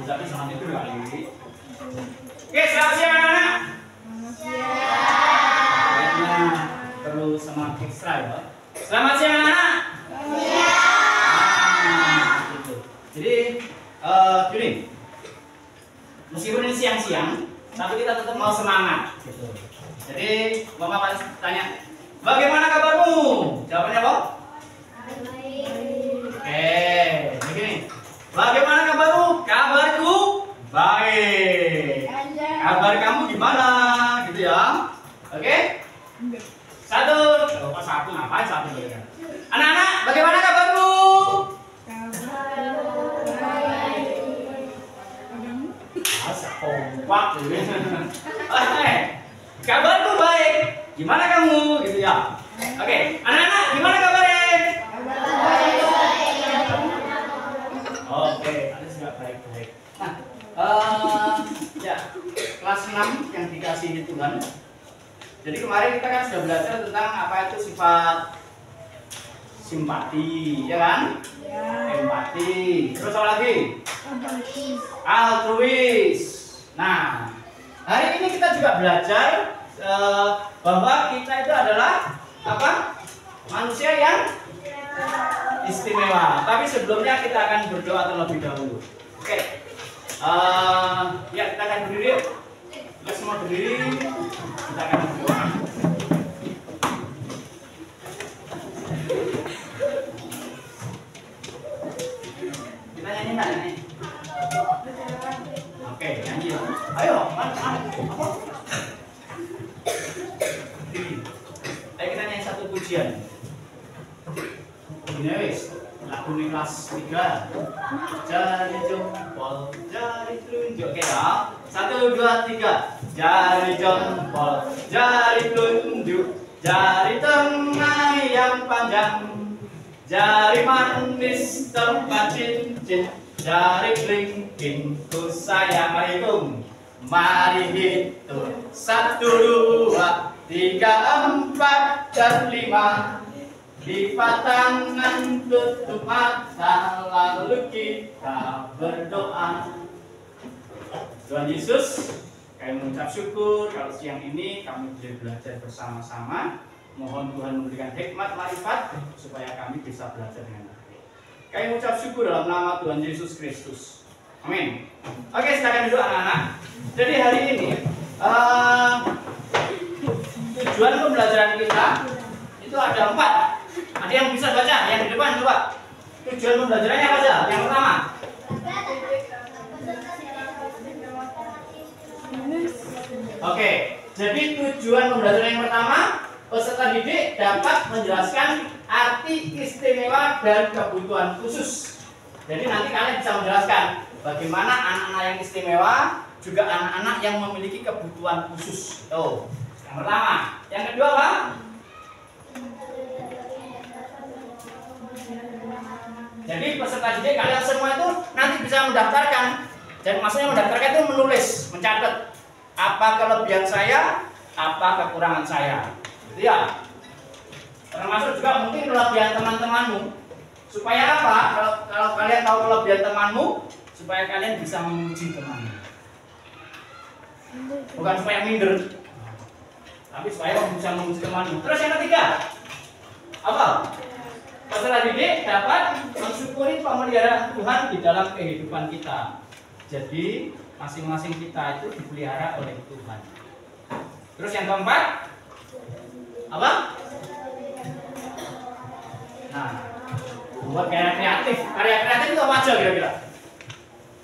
Tapi sama itu kali. Oke, selamat siang anak-anak. Siang. Terus semangat ekstra ya. Selamat siang anak-anak. Gitu. Jadi gini. Meskipun ini siang-siang, tapi kita tetap mau semangat. Gitu. Jadi Bapak harus tanya, bagaimana kabarmu? Jawabannya apa? Oke, begini. Bagaimana kabarmu? Kabarku baik. Kabar kamu gimana? Gitu ya. Oke? Satu. Oh, satu ngapain satu? Anak-anak, bagaimana kabarmu? Masa kompak gitu. Kabarku baik. Gimana kamu? Gitu ya. Oke, anak-anak, gimana kabarnya? Oke, ada juga baik-baik. Nah, ya, kelas 6 yang dikasihi Tuhan. Jadi kemarin kita kan sudah belajar tentang apa itu sifat simpati, ya kan? Ya. Empati. Terus apa lagi? Altruis. Nah, hari ini kita juga belajar bahwa kita itu adalah apa? Manusia yang istimewa. Tapi sebelumnya kita akan berdoa terlebih dahulu. Oke. Ya, kita akan berdiri. Kita semua berdiri. Kita akan berdoa. Kita nyanyi nggak nyanyi? Oke, nyanyi. Ayo, mana? Apa? Ayo kita nyanyi satu pujian. Ini wis lagu ini kelas 3. Jari jempol, jari telunjuk. Oke ya. 1, 2, 3. Jari jempol, jari telunjuk, jari tengah yang panjang, jari manis tempat cincin, jari kelingkingku sayang. Mari hitung. Mari hitung. 1, 2, 3, 4, dan 5. Lipat tangan, tutup mata, lalu kita berdoa. Tuhan Yesus, kami mengucap syukur kalau siang ini kami boleh belajar bersama-sama. Mohon Tuhan memberikan hikmat, marifat supaya kami bisa belajar dengan baik. Kami mengucap syukur dalam nama Tuhan Yesus Kristus. Amin. Oke, silakan duduk anak-anak. Jadi hari ini tujuan pembelajaran kita itu ada 4. Ada yang bisa baca? Yang di depan coba. Tujuan pembelajarannya apa aja? Yang pertama. Oke, jadi tujuan pembelajaran yang pertama, peserta didik dapat menjelaskan arti istimewa dan kebutuhan khusus. Jadi nanti kalian bisa menjelaskan bagaimana anak-anak yang istimewa, juga anak-anak yang memiliki kebutuhan khusus. Tuh, yang pertama. Yang kedua apa? Jadi peserta didik kalian semua itu nanti bisa mendaftarkan. Dan maksudnya mendaftarkan itu menulis, mencatat apa kelebihan saya, apa kekurangan saya. Gitu ya. Termasuk juga mungkin kelebihan teman-temanmu. Supaya apa? Kalau kalian tahu kelebihan temanmu, supaya kalian bisa memuji temanmu. Bukan supaya minder, tapi supaya bisa memuji temanmu. Terus yang ketiga, apa? Peserta didik dapat mensyukuri pemeliharaan Tuhan di dalam kehidupan kita. Jadi masing-masing kita itu dipelihara oleh Tuhan. Terus yang keempat, apa? Nah, buat karya kreatif. Karya kreatif itu apa aja kira-kira?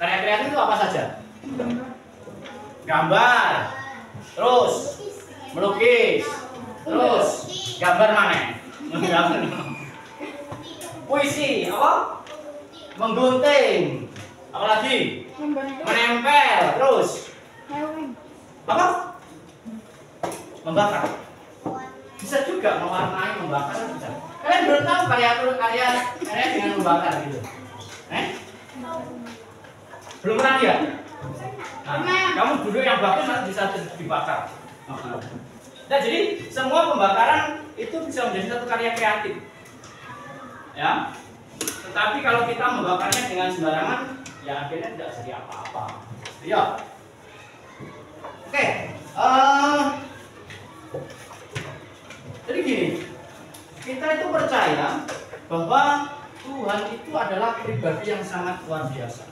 Karya kreatif itu apa saja? Gambar, terus melukis, terus gambar mana? Puisi, apa? Menggunting, apa lagi? Menempel, terus apa? Membakar. Bisa juga mewarnai, membakar bisa. Kalian belum tahu karya dengan membakar gitu? Belum pernah lihat? Nah, kamu dulu yang bagus bisa dibakar. Nah, jadi semua pembakaran itu bisa menjadi satu karya kreatif. Ya, Tetapi kalau kita membakarnya dengan sembarangan, ya akhirnya tidak jadi apa-apa. Ya. Oke. Jadi gini, kita itu percaya bahwa Tuhan itu adalah pribadi yang sangat luar biasa.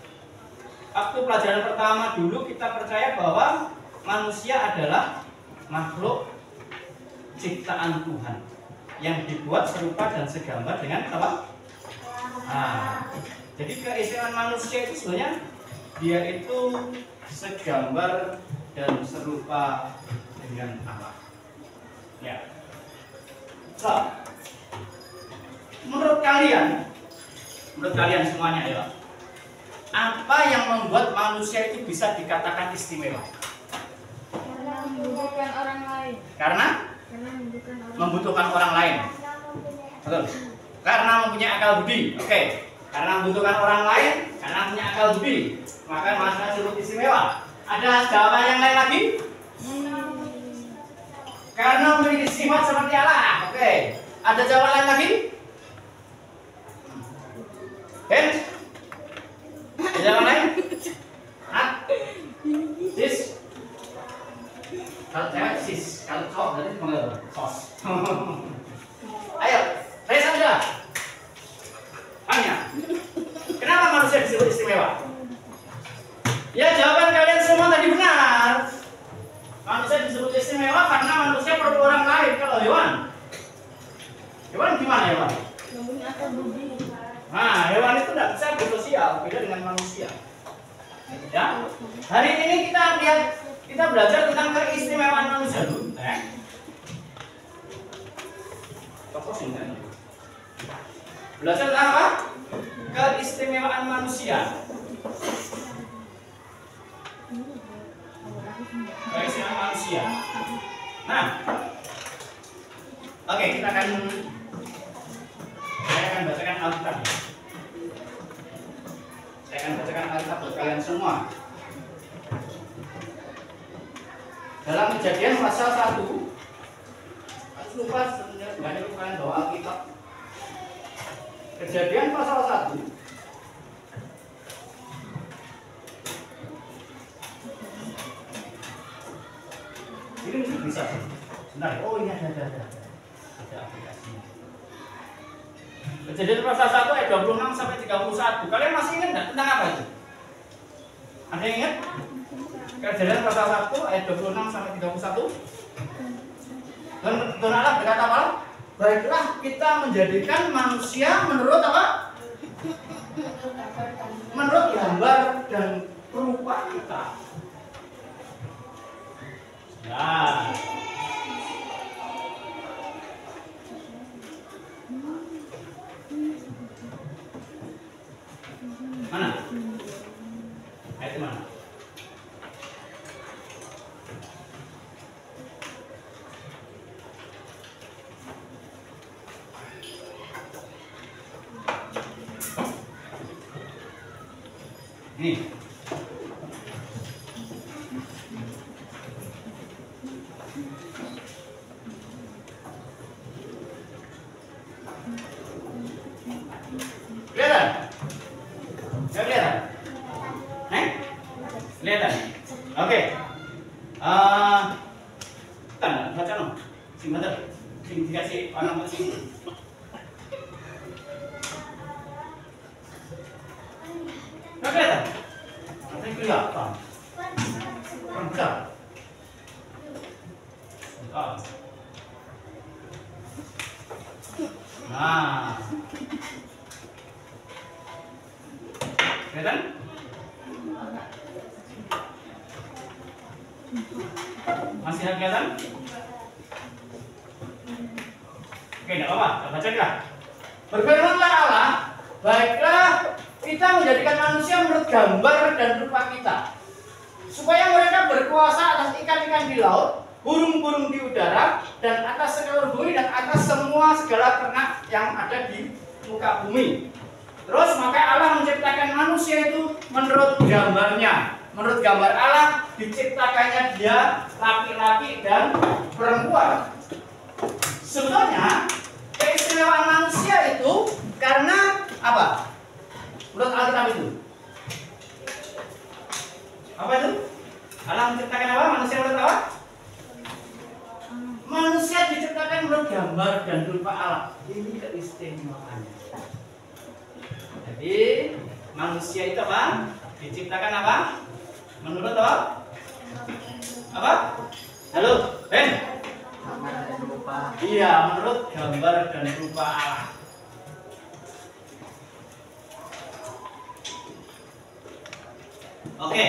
Waktu pelajaran pertama dulu kita percaya bahwa manusia adalah makhluk ciptaan Tuhan yang dibuat serupa dan segambar dengan apa? Nah, jadi keistimewaan manusia itu sebenarnya dia itu segambar dan serupa dengan Allah. Ya. So, menurut kalian semuanya ya, apa yang membuat manusia itu bisa dikatakan istimewa? Karena membutuhkan orang lain. Karena membutuhkan orang lain. Betul. Karena mempunyai akal budi. Oke. Karena membutuhkan orang lain, karena punya akal budi, maka manusia disebut istimewa. Ada jawaban yang lain lagi? Karena memiliki sifat seperti Allah. Oke. Ada jawaban lain lagi? Ben? Ada jawaban lain? Hah? Sis? Kalau cewek sis, kalau cowok berarti panggil sos. Ayo, saya saja. Tanya. Kenapa manusia disebut istimewa? Ya, jawaban kalian semua tadi benar. Manusia disebut istimewa karena manusia perlu orang lain. Kalau hewan gimana hewan? Mempunyai akal budi. Nah, hewan itu tidak bisa bersosial, beda dengan manusia. Ya, hari ini kita belajar tentang keistimewaan manusia dulu. Belajar tentang apa? Keistimewaan manusia. Keistimewaan manusia. Nah, oke, saya akan bacakan Alkitab. Saya akan bacakan Alkitab buat kalian semua. Dalam Kejadian pasal 1, aku lupa sebenarnya kalian bawa Alkitab. Kejadian pasal 1. Ini mungkin bisa. Sebentar. Oh, ini ada aplikasinya. Kejadian pasal 1 ayat 26 sampai 31. Kalian masih ingat enggak tentang apa itu? Ada yang ingat? Kejadian pasal 1 ayat 26 sampai 31. Dan Allah berkata apa? Baiklah kita menjadikan manusia menurut apa? Menurut gambar dan rupa kita. Nah, mana? Ayat mana? Ini. Kelihatan? Nggak kelihatan? Kelihatan? Oke. Kan, baca dong. Sing baca. Sing dikasih orang sini. Nggak kelihatan? Nanti kelihatan. Pencet. Nah. Kelihatan? Masih kelihatan? Oke, tidak apa-apa. Baca enggak? Berfirmanlah Allah, baiklah kita menjadikan manusia menurut gambar dan rupa kita, supaya mereka berkuasa atas ikan-ikan di laut, burung-burung di udara, dan atas seluruh bumi dan atas semua segala ternak yang ada di muka bumi. Terus maka Allah menciptakan manusia itu menurut gambarnya. Menurut gambar Allah diciptakannya dia laki-laki dan perempuan. Sebetulnya keistimewaan manusia itu karena apa? itu? Apa itu? Allah menciptakan apa? Manusia menurut apa? Manusia diciptakan menurut gambar dan rupa Allah. Ini keistimewaannya. Jadi manusia itu apa? Diciptakan apa? Menurut apa? Apa? Halo, Ben? Iya, menurut gambar dan rupa Allah. Oke.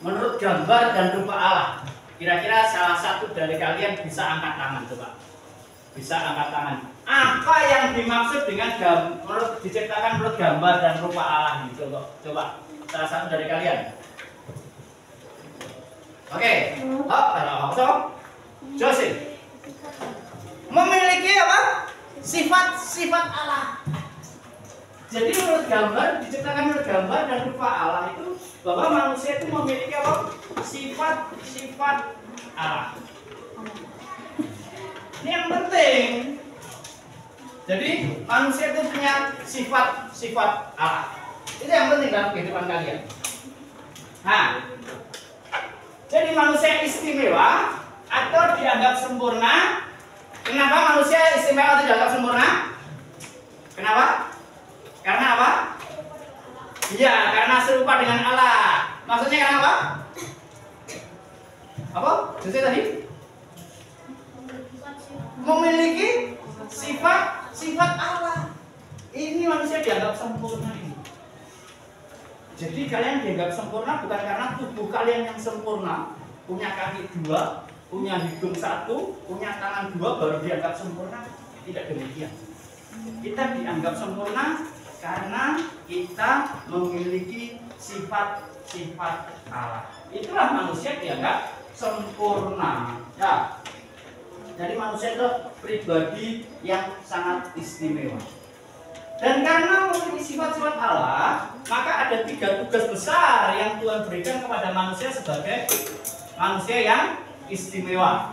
Menurut gambar dan rupa Allah. Kira-kira salah satu dari kalian bisa angkat tangan, coba. Bisa angkat tangan. Apa yang dimaksud dengan menurut diciptakan menurut gambar dan rupa Allah gitu kok? Coba salah satu dari kalian. Oke, kalau Jose memiliki apa? Sifat-sifat Allah. Jadi menurut gambar diciptakan menurut gambar dan rupa Allah itu bahwa manusia itu memiliki apa? Sifat-sifat Allah. Ini yang penting. Jadi manusia itu punya sifat-sifat Allah. Itu yang penting dalam kehidupan kalian. Nah, jadi manusia istimewa atau dianggap sempurna. Kenapa manusia istimewa atau dianggap sempurna? Kenapa? Karena apa? Iya, karena serupa dengan Allah. Maksudnya karena apa? Apa? Jose tadi? Memiliki sifat Allah. Ini manusia dianggap sempurna ini. Jadi kalian dianggap sempurna bukan karena tubuh kalian yang sempurna, punya kaki 2, punya hidung 1, punya tangan 2 baru dianggap sempurna. Tidak demikian. Kita dianggap sempurna karena kita memiliki sifat-sifat Allah. Itulah manusia dianggap sempurna. Ya. Jadi manusia itu pribadi yang sangat istimewa. Dan karena memiliki sifat-sifat Allah, maka ada 3 tugas besar yang Tuhan berikan kepada manusia sebagai manusia yang istimewa.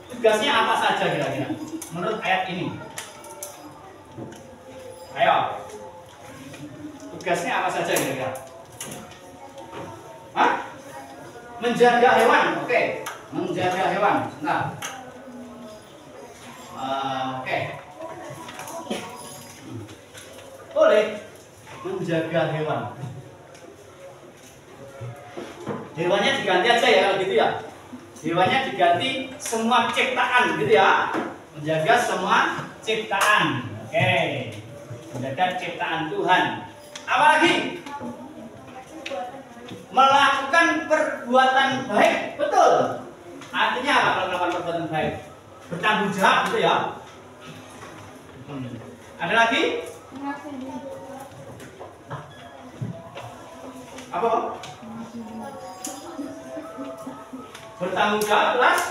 Tugasnya apa saja kira-kira? Menurut ayat ini. Ayo. Tugasnya apa saja kira-kira? Hah? Menjaga hewan. Oke. Menjaga hewan. Nah. Oke. Boleh menjaga hewan. Hewannya diganti aja ya kalau gitu ya. Hewannya diganti semua ciptaan gitu ya. Menjaga semua ciptaan. Oke. Menjaga ciptaan Tuhan. Apalagi? Melakukan perbuatan baik. Betul. Artinya apa kalau melakukan perbuatan baik? Bertanggung jawab gitu ya. Ada lagi? Apa? Bertanggung jawab jelas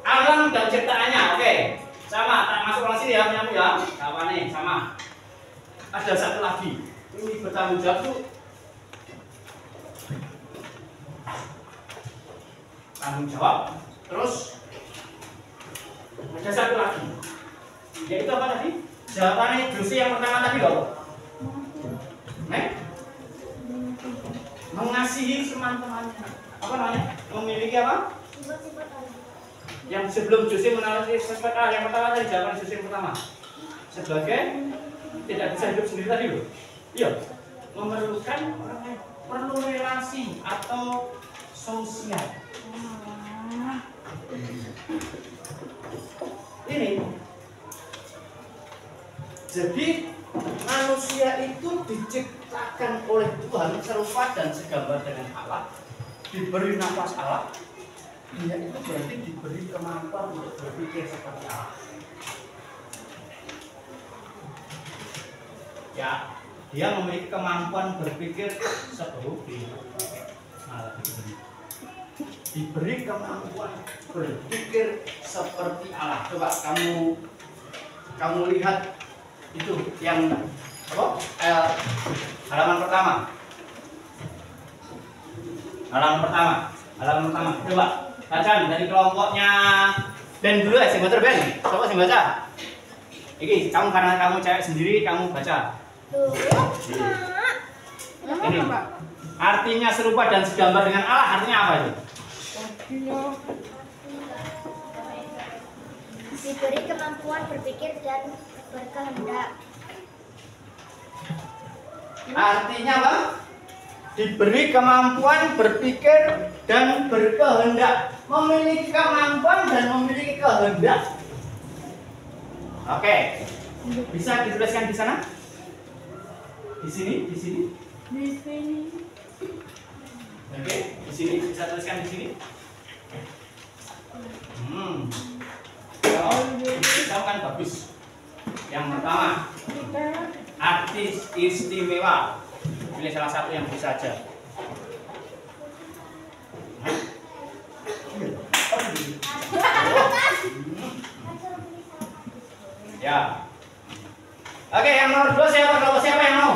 alam dan ciptaannya. Oke. Sama, tak masuk ke sini ya, punya ya. Apa nih? Sama. Ada satu lagi. Ini bertanggung jawab tuh tanggung jawab. Terus ada satu lagi. Yaitu apa tadi? Jawabannya Jose yang pertama tadi loh. Mengasihi teman-temannya. Apa namanya? Memiliki apa? Sifat-sifat Allah. Yang sebelum Jose mengenali sifat Allah yang pertama tadi, jawaban Jose yang pertama. Sebagai tidak bisa hidup sendiri tadi loh. Iya. Memerlukan orang lain. Perlu relasi atau sosial. Ini. Jadi manusia itu diciptakan oleh Tuhan serupa dan segambar dengan Allah, diberi nafas Allah. Dia itu berarti diberi kemampuan untuk berpikir seperti Allah. Ya, dia memiliki kemampuan berpikir seperti Allah. Diberi kemampuan berpikir seperti Allah. Coba kamu lihat itu yang apa? Halaman pertama. Halaman pertama. Coba baca dari kelompoknya Ben dulu ya, sing motor Ben. Coba sing baca. Iki kamu karena kamu cewek sendiri, kamu baca. Ini artinya serupa dan segambar dengan Allah, artinya apa itu? Diberi kemampuan berpikir dan berkehendak. Artinya apa? Diberi kemampuan berpikir dan berkehendak. Memiliki kemampuan dan memiliki kehendak. Oke. Bisa dituliskan di sana? Di sini, di sini. Di sini. Oke, di sini bisa tuliskan di sini. Oh, kita kan bagus. Yang pertama, arti istimewa. Pilih salah satu yang bisa saja. Ya. Oke, yang nomor 2 siapa? Kelompok siapa yang mau?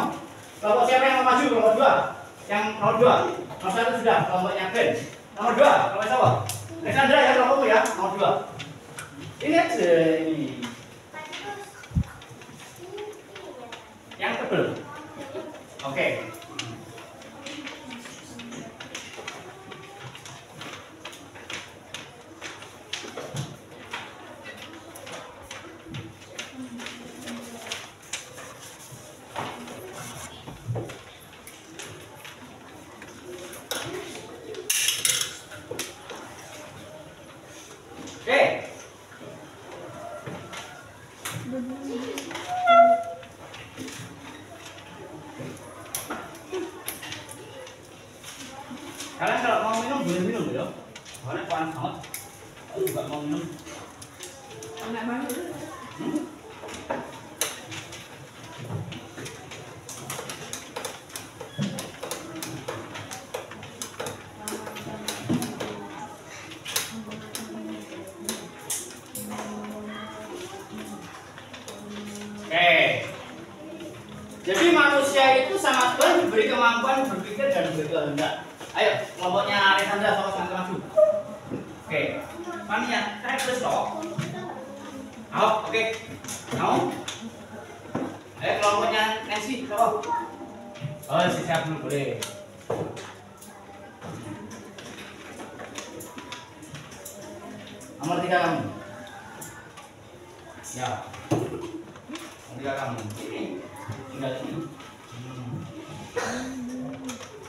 Kelompok siapa yang mau maju? Kelompok 2. Yang nomor 2. Nomor 1 sudah, kelompoknya Ben. Nomor 2, kelompok siapa? Alexandra ya, kelompokmu ya, nomor 2. Ini aja ini. Yang tebel. Oke. Oke. Kalian kalau mau minum boleh minum ya. Soalnya panas banget. Aku juga mau minum. Enak banget. Oke. Jadi manusia itu sama Tuhan diberi kemampuan berpikir dan berkehendak. Ayo, kelompoknya Alexandra sama sama maju. Oke. Mania, saya terus loh. Mau, oke. Mau? Ayo kelompoknya Nancy, coba. Oh, siap dulu boleh. Nomor 3 kamu. Ya. Nomor 3 kamu. Ini. Tinggal ini.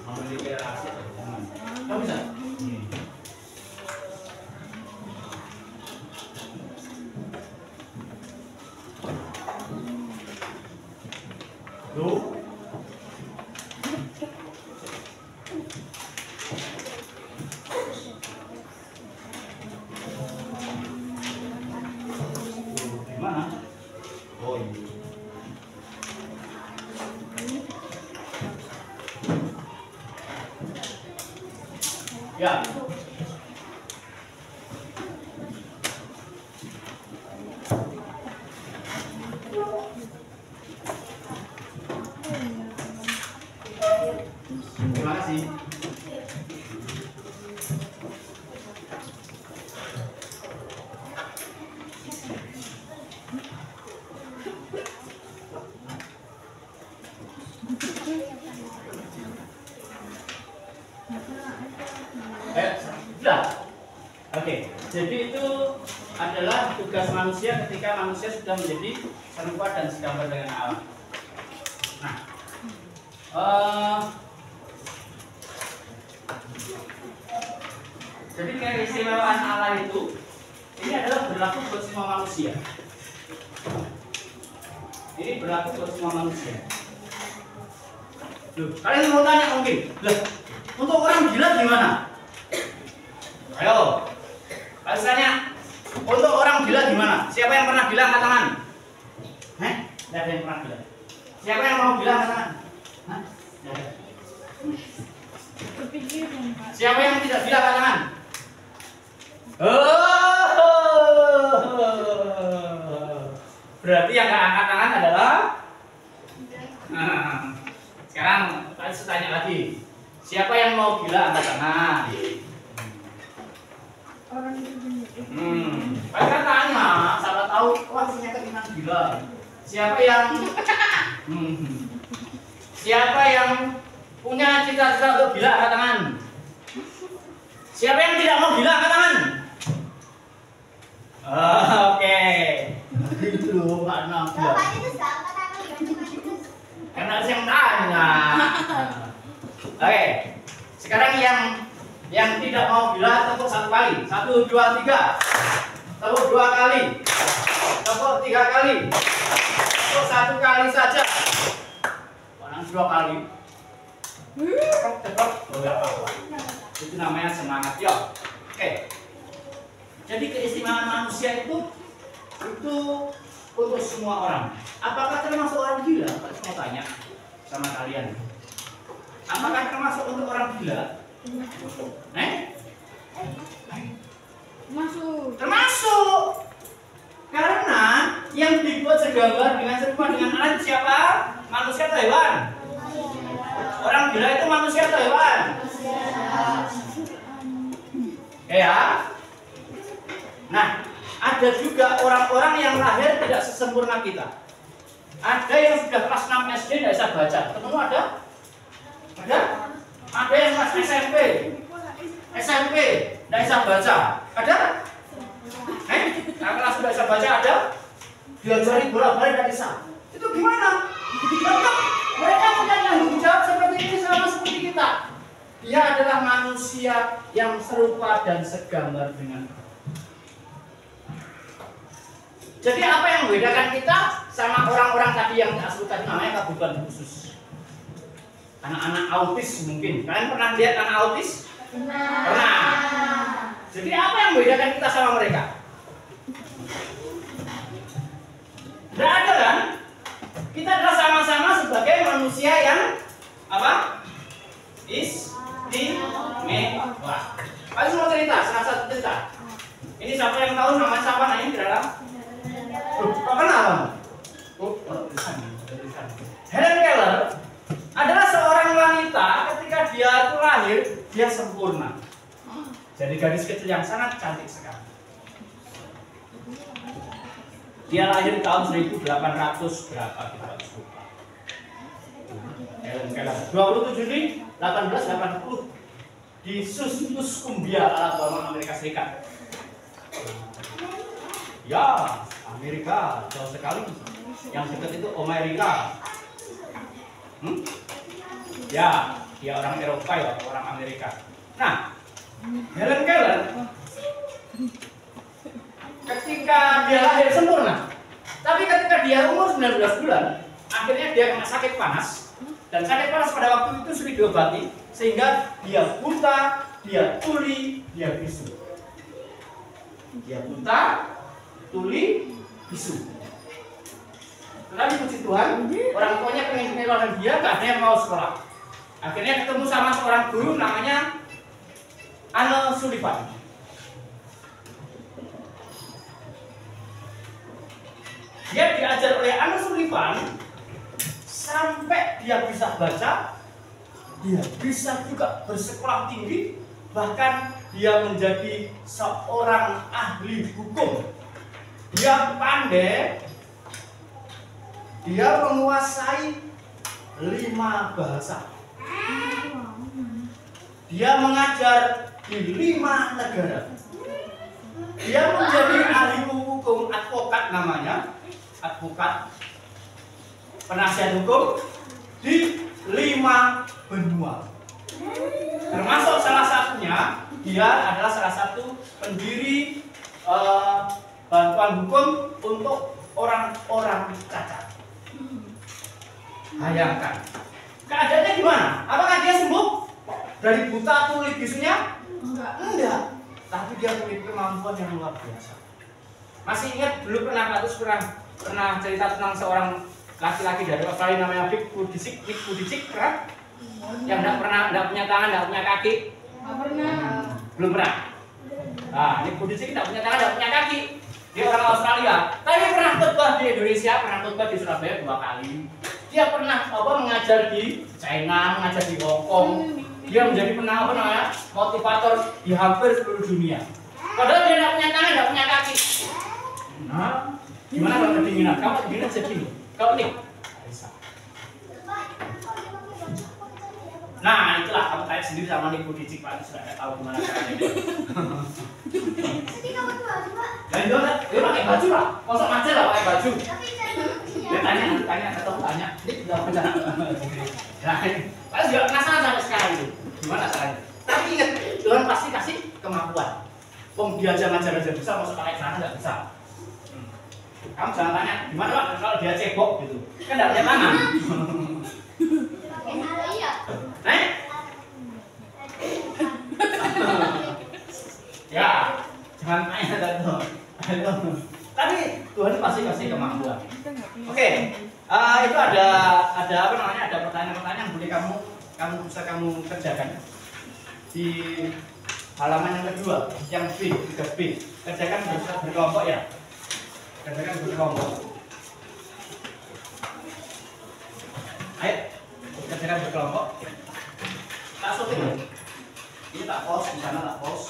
Memiliki relasi atau hubungan. Kamu bisa? Tuh. Gimana? Oh iya. Ya. Terima kasih. Sudah. Oke, jadi itu adalah tugas manusia ketika manusia sudah menjadi serupa dan segambar dengan Allah. Nah, jadi keistimewaan Allah itu ini adalah berlaku buat semua manusia. Ini berlaku buat semua manusia. Loh, kalian mau tanya mungkin, lah, untuk orang gila gimana? Ayo, kalian tanya, untuk orang gila gimana? Siapa yang pernah gila angkat tangan? Tidak ada yang pernah gila. Siapa yang mau gila angkat tangan? Tidak ada. Kepikiran, Pak. Siapa yang tidak gila angkat tangan? Berarti yang nggak angkat tangan adalah. Nah, sekarang kalian tanya lagi. Siapa yang mau gila angkat tangan? Orang itu benar. Kalian tanya, salah tahu, wah ternyata kita gila. Siapa yang Siapa yang punya cita-cita untuk gila angkat tangan? Siapa yang tidak mau gila angkat tangan? Oke. Itu Pak Nam. Bapak itu sudah angkat tangan Karena saya yang tanya. Oke. Sekarang yang tidak mau gila tepuk 1 kali. 1, 2, 3. Tepuk 2 kali. Tepuk 3 kali. Tepuk 1 kali saja. Orang 2 kali. Tepuk. Oh, enggak apa-apa. Itu namanya semangat. Yuk. Oke. Jadi keistimewaan manusia itu untuk semua orang. Apakah termasuk orang gila? Saya mau tanya sama kalian. Apakah termasuk untuk orang gila? Masuk. Termasuk. Karena yang dibuat segambar dengan serupa dengan alat siapa? Manusia atau hewan? Orang gila itu manusia atau hewan? Ya. Nah, ada juga orang-orang yang lahir tidak sesempurna kita. Ada yang sudah kelas 6 SD tidak bisa baca. Ketemu ada? Ada? Ada yang kelas SMP tidak bisa baca. Ada? Nah, kelas sudah bisa baca ada? Diajari bolak-balik tidak bisa. Itu gimana? Tetap mereka punya tanggung jawab seperti ini sama seperti kita. Dia adalah manusia yang serupa dan segambar dengan kita. Jadi apa yang membedakan kita sama orang-orang tadi yang tak sebut tadi namanya kebutuhan khusus? Anak-anak autis mungkin. Kalian pernah lihat anak autis? Pernah. Jadi apa yang membedakan kita sama mereka? Tidak ada kan? Kita adalah sama-sama sebagai manusia yang apa? Istimewa. Kalian semua cerita, salah satu cerita. Ini siapa yang tahu namanya siapa? Nah ini dalam. Kok kenal? Helen Keller adalah seorang wanita ketika dia itu lahir, dia sempurna. Jadi gadis kecil yang sangat cantik sekali. Dia lahir tahun 1800 berapa kita lupa. Helen Keller 27 Juni 1880 di Susquehanna, Alabama, Amerika Serikat. Ya, Amerika jauh sekali. Yang dekat itu Amerika. Ya, dia orang Eropa ya, orang Amerika. Nah, Helen Keller ketika dia lahir sempurna, tapi ketika dia umur 19 bulan, akhirnya dia kena sakit panas. Dan sakit panas pada waktu itu sulit diobati, sehingga dia buta, dia tuli, dia bisu. Dia buta, tuli, bisu. Tetapi puji Tuhan, orang tuanya pengen menyekolahkan dia, gak ada yang mau sekolah. Akhirnya ketemu sama seorang guru namanya Anne Sullivan. Dia diajar oleh Anne Sullivan sampai dia bisa baca, dia bisa juga bersekolah tinggi, bahkan dia menjadi seorang ahli hukum. Dia pandai, dia menguasai 5 bahasa. Dia mengajar di 5 negara. Dia menjadi ahli hukum, advokat namanya, advokat, penasihat hukum di 5 benua. Termasuk salah satunya, dia adalah salah satu pendiri bantuan hukum untuk orang-orang cacat. Bayangkan, keadaannya gimana? Apakah dia sembuh dari buta tuli bisunya? Enggak. Tapi dia punya kemampuan yang luar biasa. Masih ingat dulu Pak Tus pernah cerita tentang seorang laki-laki dari Australia namanya Nick Vujicic, pernah? Yang tidak punya tangan, tidak punya kaki? Belum pernah. Nah, Nick Vujicic tidak punya tangan, tidak punya kaki. Dia orang Australia. Tapi pernah khotbah di Indonesia, pernah khotbah di Surabaya 2 kali. Dia pernah mengajar di China, mengajar di Hong Kong. Dia menjadi motivator di hampir seluruh dunia. Padahal dia tidak punya tangan, tidak punya kaki. Nah, gimana kalau kedinginan? Kamu kedinginan segini. Kau nih, bisa. Nah, itulah kamu tanya sendiri sama Niku Dicik Pak, sudah nggak tahu gimana caranya. Jadi kamu tuh baju Pak. Dan dia pakai baju lah, kosong aja lah pakai baju. Tapi saya belum Dia tanya, atau tanya, Dik, nggak benar. Nah, saya juga penasaran sampai sekarang itu, gimana caranya. Tapi ingat, Tuhan pasti kasih kemampuan. Dia aja ngajar aja bisa, masuk pakai celana nggak bisa. Kamu jangan tanya, gimana Pak kalau dia cebok gitu, kan nggak punya tangan. pakai hal iya. Ya, jangan tanya tuh. Tapi Tuhan pasti kasih kemampuan. Kita nggak punya. Oke, itu ada apa namanya? Ada pertanyaan-pertanyaan yang boleh kamu bisa kamu kerjakan di halaman yang kedua, yang B, 3B. Kerjakan berkelompok ya. Kerjakan berkelompok. Ayo, kerjakan berkelompok. Tak syuting. Ini tak pause, di sana tak pause.